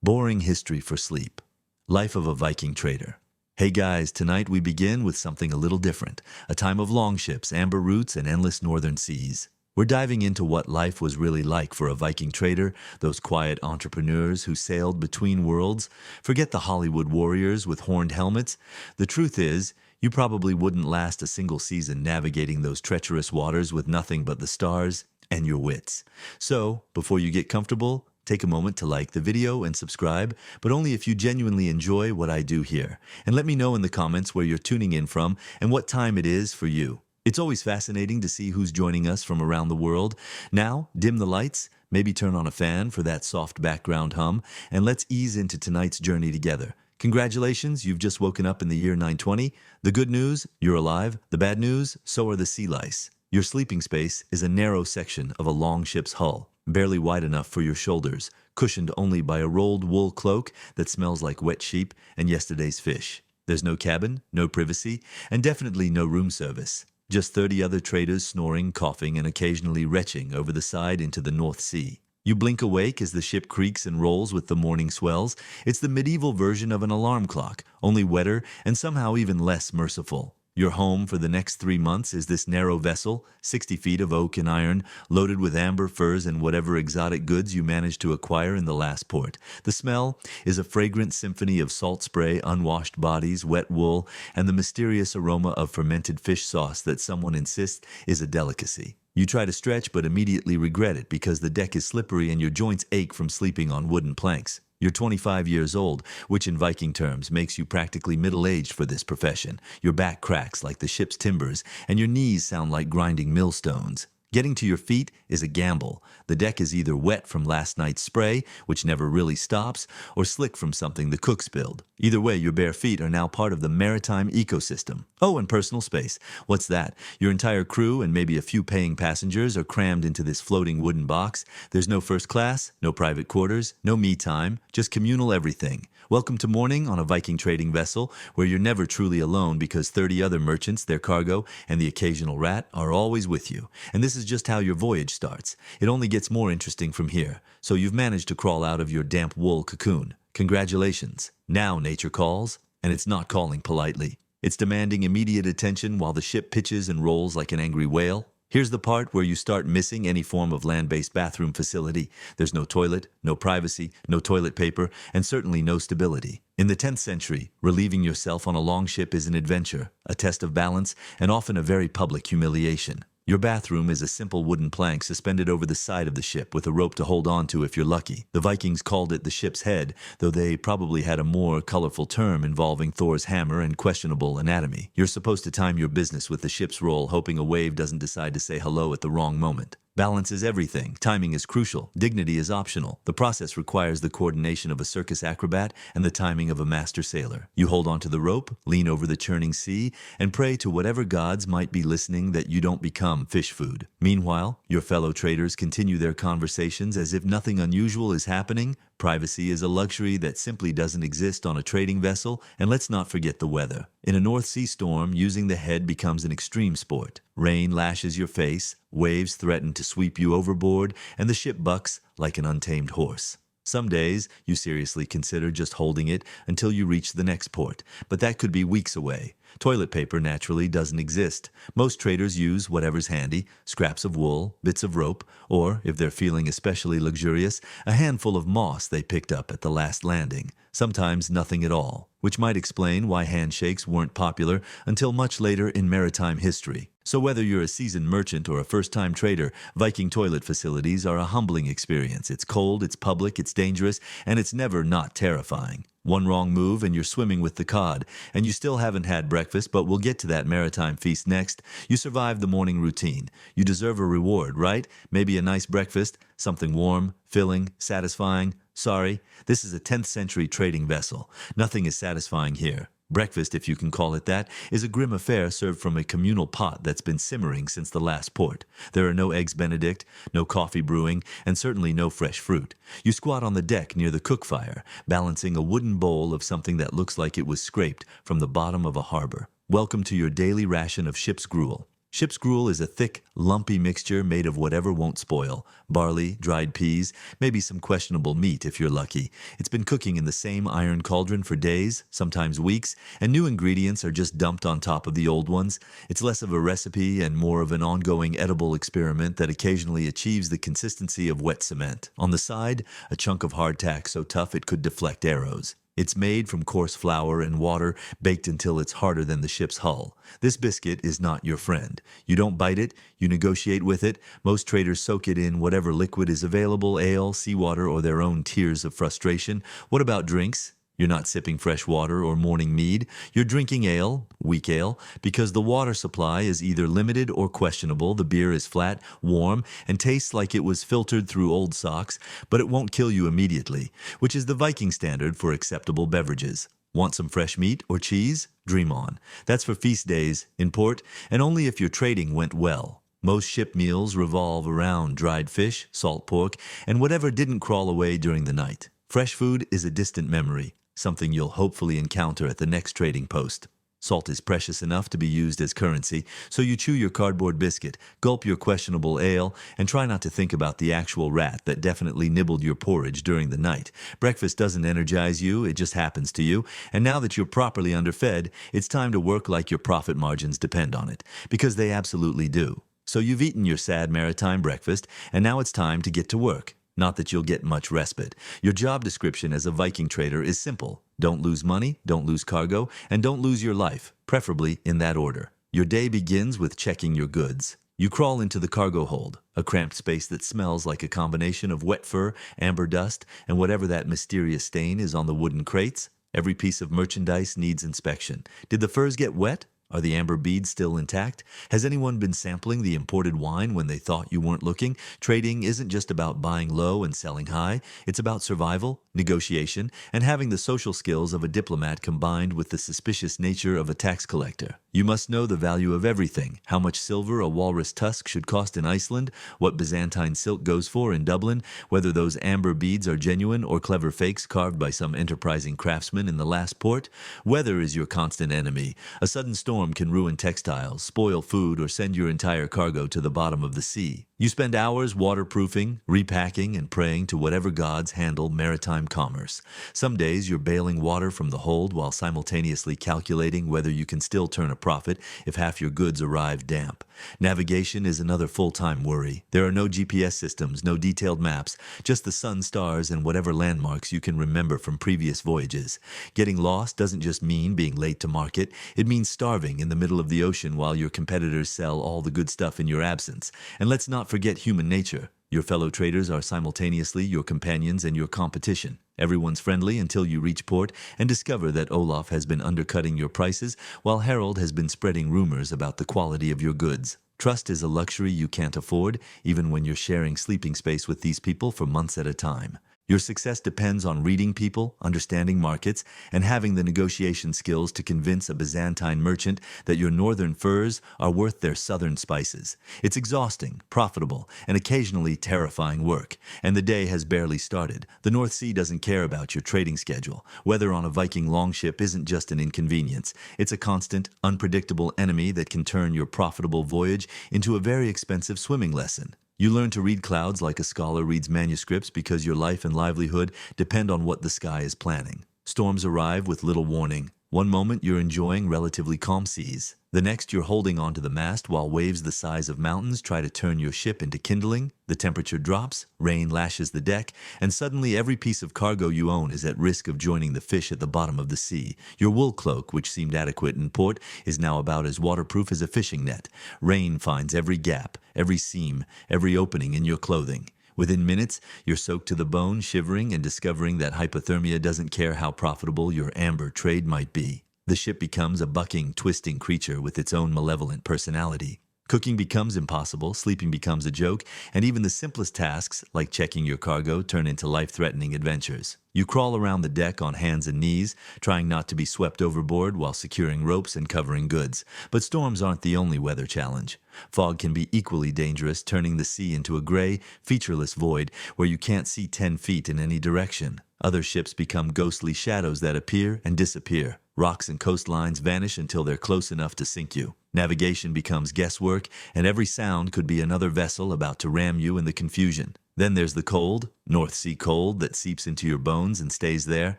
Boring history for sleep. Life of a Viking trader. Hey guys, tonight we begin with something a little different. A time of longships, amber roots, and endless northern seas. We're diving into what life was really like for a Viking trader, those quiet entrepreneurs who sailed between worlds. Forget the Hollywood warriors with horned helmets. The truth is, you probably wouldn't last a single season navigating those treacherous waters with nothing but the stars and your wits. So, before you get comfortable, take a moment to like the video and subscribe, but only if you genuinely enjoy what I do here. And let me know in the comments where you're tuning in from and what time it is for you. It's always fascinating to see who's joining us from around the world. Now, dim the lights, maybe turn on a fan for that soft background hum, and let's ease into tonight's journey together. Congratulations, you've just woken up in the year 920. The good news, you're alive. The bad news, so are the sea lice. Your sleeping space is a narrow section of a long ship's hull, barely wide enough for your shoulders, cushioned only by a rolled wool cloak that smells like wet sheep and yesterday's fish. There's no cabin, no privacy, and definitely no room service. Just 30 other traders snoring, coughing, and occasionally retching over the side into the North Sea. You blink awake as the ship creaks and rolls with the morning swells. It's the medieval version of an alarm clock, only wetter and somehow even less merciful. Your home for the next 3 months is this narrow vessel, 60 feet of oak and iron, loaded with amber, furs, and whatever exotic goods you managed to acquire in the last port. The smell is a fragrant symphony of salt spray, unwashed bodies, wet wool, and the mysterious aroma of fermented fish sauce that someone insists is a delicacy. You try to stretch but immediately regret it because the deck is slippery and your joints ache from sleeping on wooden planks. You're 25 years old, which in Viking terms makes you practically middle-aged for this profession. Your back cracks like the ship's timbers, and your knees sound like grinding millstones. Getting to your feet is a gamble. The deck is either wet from last night's spray, which never really stops, or slick from something the cook spilled. Either way, your bare feet are now part of the maritime ecosystem. Oh, and personal space. What's that? Your entire crew and maybe a few paying passengers are crammed into this floating wooden box. There's no first class, no private quarters, no me time, just communal everything. Welcome to morning on a Viking trading vessel, where you're never truly alone because 30 other merchants, their cargo, and the occasional rat are always with you. And this is just how your voyage starts. It only gets more interesting from here. So you've managed to crawl out of your damp wool cocoon. Congratulations. Now nature calls, and it's not calling politely. It's demanding immediate attention while the ship pitches and rolls like an angry whale. Here's the part where you start missing any form of land-based bathroom facility. There's no toilet, no privacy, no toilet paper, and certainly no stability. In the 10th century, relieving yourself on a longship is an adventure, a test of balance, and often a very public humiliation. Your bathroom is a simple wooden plank suspended over the side of the ship with a rope to hold on to if you're lucky. The Vikings called it the ship's head, though they probably had a more colorful term involving Thor's hammer and questionable anatomy. You're supposed to time your business with the ship's roll, hoping a wave doesn't decide to say hello at the wrong moment. Balance is everything. Timing is crucial. Dignity is optional. The process requires the coordination of a circus acrobat and the timing of a master sailor. You hold onto the rope, lean over the churning sea, and pray to whatever gods might be listening that you don't become fish food. Meanwhile, your fellow traders continue their conversations as if nothing unusual is happening. Privacy is a luxury that simply doesn't exist on a trading vessel, and let's not forget the weather. In a North Sea storm, using the head becomes an extreme sport. Rain lashes your face, waves threaten to sweep you overboard, and the ship bucks like an untamed horse. Some days, you seriously consider just holding it until you reach the next port, but that could be weeks away. Toilet paper naturally doesn't exist. Most traders use whatever's handy, scraps of wool, bits of rope, or, if they're feeling especially luxurious, a handful of moss they picked up at the last landing. Sometimes nothing at all, which might explain why handshakes weren't popular until much later in maritime history. So whether you're a seasoned merchant or a first-time trader, Viking toilet facilities are a humbling experience. It's cold, it's public, it's dangerous, and it's never not terrifying. One wrong move and you're swimming with the cod, and you still haven't had breakfast, but we'll get to that maritime feast next. You survived the morning routine. You deserve a reward, right? Maybe a nice breakfast, something warm, filling, satisfying. Sorry, this is a 10th century trading vessel. Nothing is satisfying here. Breakfast, if you can call it that, is a grim affair served from a communal pot that's been simmering since the last port. There are no eggs Benedict, no coffee brewing, and certainly no fresh fruit. You squat on the deck near the cook fire, balancing a wooden bowl of something that looks like it was scraped from the bottom of a harbor. Welcome to your daily ration of ship's gruel. Ship's gruel is a thick, lumpy mixture made of whatever won't spoil. Barley, dried peas, maybe some questionable meat if you're lucky. It's been cooking in the same iron cauldron for days, sometimes weeks, and new ingredients are just dumped on top of the old ones. It's less of a recipe and more of an ongoing edible experiment that occasionally achieves the consistency of wet cement. On the side, a chunk of hardtack so tough it could deflect arrows. It's made from coarse flour and water, baked until it's harder than the ship's hull. This biscuit is not your friend. You don't bite it, you negotiate with it. Most traders soak it in whatever liquid is available, ale, seawater, or their own tears of frustration. What about drinks? You're not sipping fresh water or morning mead. You're drinking ale, weak ale, because the water supply is either limited or questionable. The beer is flat, warm, and tastes like it was filtered through old socks, but it won't kill you immediately, which is the Viking standard for acceptable beverages. Want some fresh meat or cheese? Dream on. That's for feast days, in port, and only if your trading went well. Most ship meals revolve around dried fish, salt pork, and whatever didn't crawl away during the night. Fresh food is a distant memory, something you'll hopefully encounter at the next trading post. Salt is precious enough to be used as currency, so you chew your cardboard biscuit, gulp your questionable ale, and try not to think about the actual rat that definitely nibbled your porridge during the night. Breakfast doesn't energize you, it just happens to you, and now that you're properly underfed, it's time to work like your profit margins depend on it, because they absolutely do. So you've eaten your sad maritime breakfast, and now it's time to get to work. Not that you'll get much respite. Your job description as a Viking trader is simple. Don't lose money, don't lose cargo, and don't lose your life, preferably in that order. Your day begins with checking your goods. You crawl into the cargo hold, a cramped space that smells like a combination of wet fur, amber dust, and whatever that mysterious stain is on the wooden crates. Every piece of merchandise needs inspection. Did the furs get wet? Are the amber beads still intact? Has anyone been sampling the imported wine when they thought you weren't looking? Trading isn't just about buying low and selling high. It's about survival, negotiation, and having the social skills of a diplomat combined with the suspicious nature of a tax collector. You must know the value of everything, how much silver a walrus tusk should cost in Iceland, what Byzantine silk goes for in Dublin, whether those amber beads are genuine or clever fakes carved by some enterprising craftsman in the last port. Weather is your constant enemy. A sudden storm can ruin textiles, spoil food, or send your entire cargo to the bottom of the sea. You spend hours waterproofing, repacking, and praying to whatever gods handle maritime commerce. Some days you're bailing water from the hold while simultaneously calculating whether you can still turn a profit if half your goods arrive damp. Navigation is another full-time worry. There are no GPS systems, no detailed maps, just the sun, stars, and whatever landmarks you can remember from previous voyages. Getting lost doesn't just mean being late to market, it means starving in the middle of the ocean while your competitors sell all the good stuff in your absence. And let's not forget human nature. Your fellow traders are simultaneously your companions and your competition. Everyone's friendly until you reach port and discover that Olaf has been undercutting your prices while Harold has been spreading rumors about the quality of your goods. Trust is a luxury you can't afford, even when you're sharing sleeping space with these people for months at a time. Your success depends on reading people, understanding markets, and having the negotiation skills to convince a Byzantine merchant that your northern furs are worth their southern spices. It's exhausting, profitable, and occasionally terrifying work, and the day has barely started. The North Sea doesn't care about your trading schedule. Weather on a Viking longship isn't just an inconvenience. It's a constant, unpredictable enemy that can turn your profitable voyage into a very expensive swimming lesson. You learn to read clouds like a scholar reads manuscripts because your life and livelihood depend on what the sky is planning. Storms arrive with little warning. One moment you're enjoying relatively calm seas. The next you're holding onto the mast while waves the size of mountains try to turn your ship into kindling. The temperature drops, rain lashes the deck, and suddenly every piece of cargo you own is at risk of joining the fish at the bottom of the sea. Your wool cloak, which seemed adequate in port, is now about as waterproof as a fishing net. Rain finds every gap, every seam, every opening in your clothing. Within minutes, you're soaked to the bone, shivering and discovering that hypothermia doesn't care how profitable your amber trade might be. The ship becomes a bucking, twisting creature with its own malevolent personality. Cooking becomes impossible, sleeping becomes a joke, and even the simplest tasks, like checking your cargo, turn into life-threatening adventures. You crawl around the deck on hands and knees, trying not to be swept overboard while securing ropes and covering goods. But storms aren't the only weather challenge. Fog can be equally dangerous, turning the sea into a gray, featureless void where you can't see 10 feet in any direction. Other ships become ghostly shadows that appear and disappear. Rocks and coastlines vanish until they're close enough to sink you. Navigation becomes guesswork, and every sound could be another vessel about to ram you in the confusion. Then there's the cold, North Sea cold, that seeps into your bones and stays there.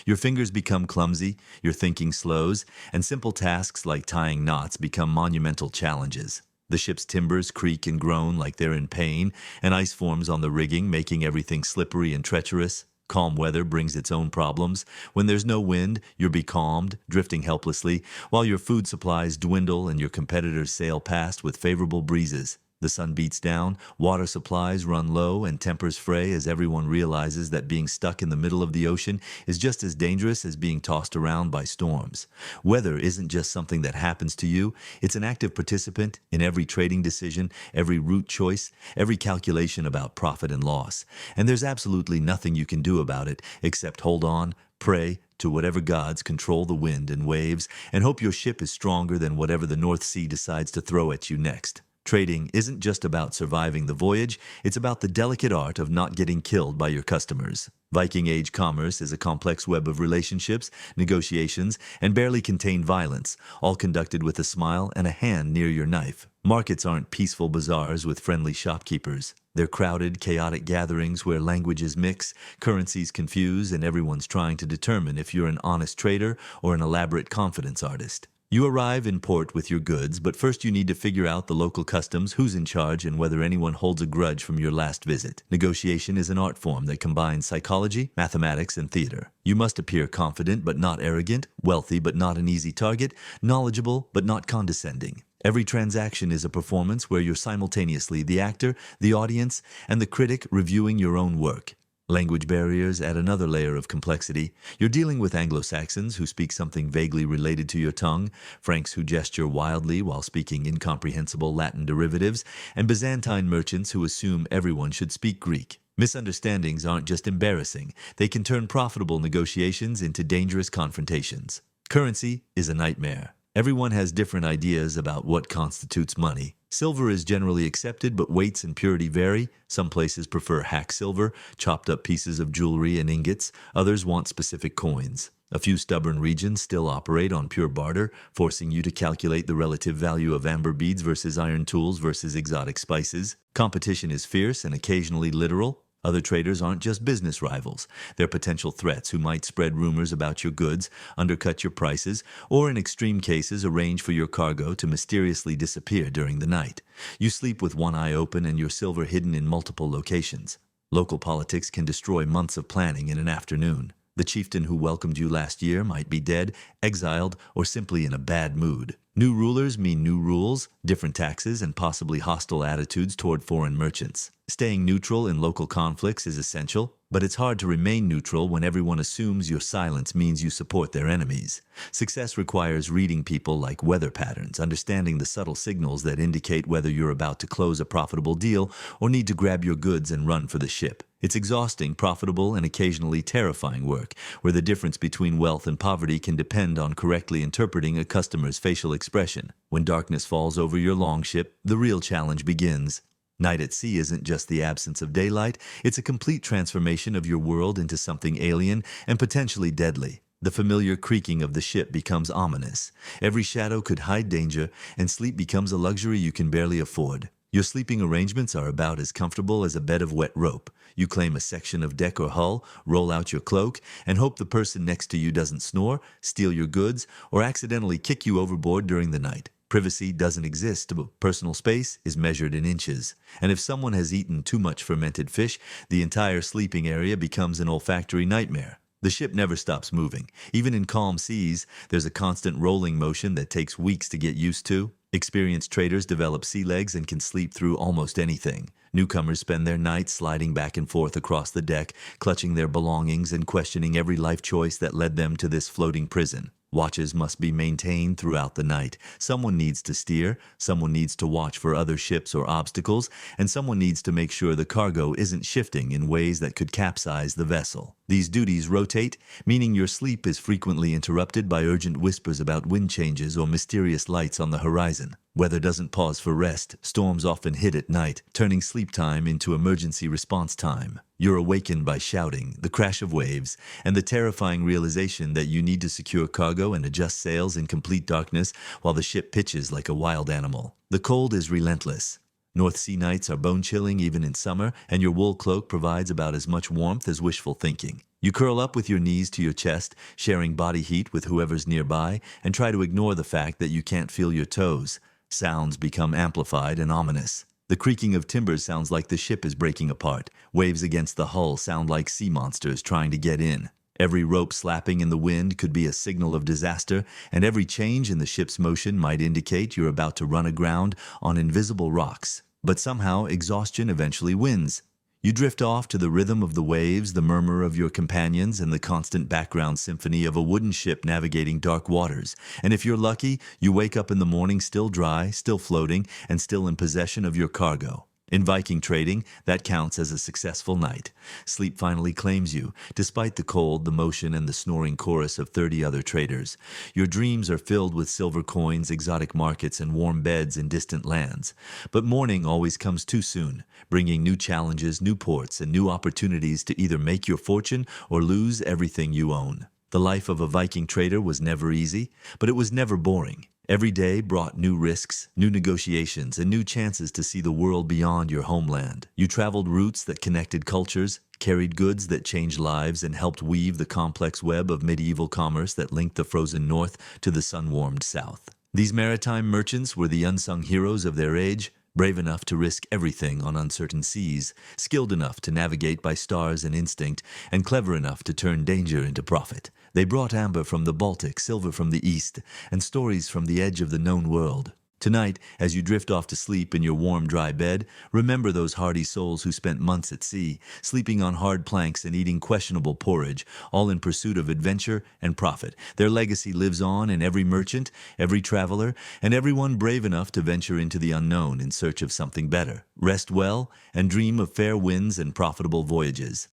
Your fingers become clumsy, your thinking slows, and simple tasks like tying knots become monumental challenges. The ship's timbers creak and groan like they're in pain, and ice forms on the rigging, making everything slippery and treacherous. Calm weather brings its own problems. When there's no wind, you're becalmed, drifting helplessly, while your food supplies dwindle and your competitors sail past with favorable breezes. The sun beats down, water supplies run low, and tempers fray as everyone realizes that being stuck in the middle of the ocean is just as dangerous as being tossed around by storms. Weather isn't just something that happens to you, it's an active participant in every trading decision, every route choice, every calculation about profit and loss. And there's absolutely nothing you can do about it except hold on, pray to whatever gods control the wind and waves, and hope your ship is stronger than whatever the North Sea decides to throw at you next. Trading isn't just about surviving the voyage, it's about the delicate art of not getting killed by your customers. Viking Age commerce is a complex web of relationships, negotiations, and barely contained violence, all conducted with a smile and a hand near your knife. Markets aren't peaceful bazaars with friendly shopkeepers. They're crowded, chaotic gatherings where languages mix, currencies confuse, and everyone's trying to determine if you're an honest trader or an elaborate confidence artist. You arrive in port with your goods, but first you need to figure out the local customs, who's in charge, and whether anyone holds a grudge from your last visit. Negotiation is an art form that combines psychology, mathematics, and theater. You must appear confident but not arrogant, wealthy but not an easy target, knowledgeable but not condescending. Every transaction is a performance where you're simultaneously the actor, the audience, and the critic reviewing your own work. Language barriers add another layer of complexity. You're dealing with Anglo-Saxons who speak something vaguely related to your tongue, Franks who gesture wildly while speaking incomprehensible Latin derivatives, and Byzantine merchants who assume everyone should speak Greek. Misunderstandings aren't just embarrassing. They can turn profitable negotiations into dangerous confrontations. Currency is a nightmare. Everyone has different ideas about what constitutes money. Silver is generally accepted, but weights and purity vary. Some places prefer hack silver, chopped up pieces of jewelry and ingots. Others want specific coins. A few stubborn regions still operate on pure barter, forcing you to calculate the relative value of amber beads versus iron tools versus exotic spices. Competition is fierce and occasionally literal. Other traders aren't just business rivals. They're potential threats who might spread rumors about your goods, undercut your prices, or in extreme cases arrange for your cargo to mysteriously disappear during the night. You sleep with one eye open and your silver hidden in multiple locations. Local politics can destroy months of planning in an afternoon. The chieftain who welcomed you last year might be dead, exiled, or simply in a bad mood. New rulers mean new rules, different taxes, and possibly hostile attitudes toward foreign merchants. Staying neutral in local conflicts is essential, but it's hard to remain neutral when everyone assumes your silence means you support their enemies. Success requires reading people like weather patterns, understanding the subtle signals that indicate whether you're about to close a profitable deal or need to grab your goods and run for the ship. It's exhausting, profitable, and occasionally terrifying work, where the difference between wealth and poverty can depend on correctly interpreting a customer's facial expression. When darkness falls over your longship, the real challenge begins. Night at sea isn't just the absence of daylight, it's a complete transformation of your world into something alien and potentially deadly. The familiar creaking of the ship becomes ominous. Every shadow could hide danger, and sleep becomes a luxury you can barely afford. Your sleeping arrangements are about as comfortable as a bed of wet rope. You claim a section of deck or hull, roll out your cloak, and hope the person next to you doesn't snore, steal your goods, or accidentally kick you overboard during the night. Privacy doesn't exist, but personal space is measured in inches. And if someone has eaten too much fermented fish, the entire sleeping area becomes an olfactory nightmare. The ship never stops moving. Even in calm seas, there's a constant rolling motion that takes weeks to get used to. Experienced traders develop sea legs and can sleep through almost anything. Newcomers spend their nights sliding back and forth across the deck, clutching their belongings and questioning every life choice that led them to this floating prison. Watches must be maintained throughout the night. Someone needs to steer, someone needs to watch for other ships or obstacles, and someone needs to make sure the cargo isn't shifting in ways that could capsize the vessel. These duties rotate, meaning your sleep is frequently interrupted by urgent whispers about wind changes or mysterious lights on the horizon. Weather doesn't pause for rest. Storms often hit at night, turning sleep time into emergency response time. You're awakened by shouting, the crash of waves, and the terrifying realization that you need to secure cargo and adjust sails in complete darkness while the ship pitches like a wild animal. The cold is relentless. North Sea nights are bone-chilling even in summer, and your wool cloak provides about as much warmth as wishful thinking. You curl up with your knees to your chest, sharing body heat with whoever's nearby, and try to ignore the fact that you can't feel your toes. Sounds become amplified and ominous. The creaking of timbers sounds like the ship is breaking apart. Waves against the hull sound like sea monsters trying to get in. Every rope slapping in the wind could be a signal of disaster, and every change in the ship's motion might indicate you're about to run aground on invisible rocks. But somehow, exhaustion eventually wins. You drift off to the rhythm of the waves, the murmur of your companions, and the constant background symphony of a wooden ship navigating dark waters. And if you're lucky, you wake up in the morning still dry, still floating, and still in possession of your cargo. In Viking trading, that counts as a successful night. Sleep finally claims you, despite the cold, the motion, and the snoring chorus of 30 other traders. Your dreams are filled with silver coins, exotic markets, and warm beds in distant lands. But morning always comes too soon, bringing new challenges, new ports, and new opportunities to either make your fortune or lose everything you own. The life of a Viking trader was never easy, but it was never boring. Every day brought new risks, new negotiations, and new chances to see the world beyond your homeland. You traveled routes that connected cultures, carried goods that changed lives, and helped weave the complex web of medieval commerce that linked the frozen north to the sun-warmed south. These maritime merchants were the unsung heroes of their age, brave enough to risk everything on uncertain seas, skilled enough to navigate by stars and instinct, and clever enough to turn danger into profit. They brought amber from the Baltic, silver from the east, and stories from the edge of the known world. Tonight, as you drift off to sleep in your warm, dry bed, remember those hardy souls who spent months at sea, sleeping on hard planks and eating questionable porridge, all in pursuit of adventure and profit. Their legacy lives on in every merchant, every traveler, and everyone brave enough to venture into the unknown in search of something better. Rest well and dream of fair winds and profitable voyages.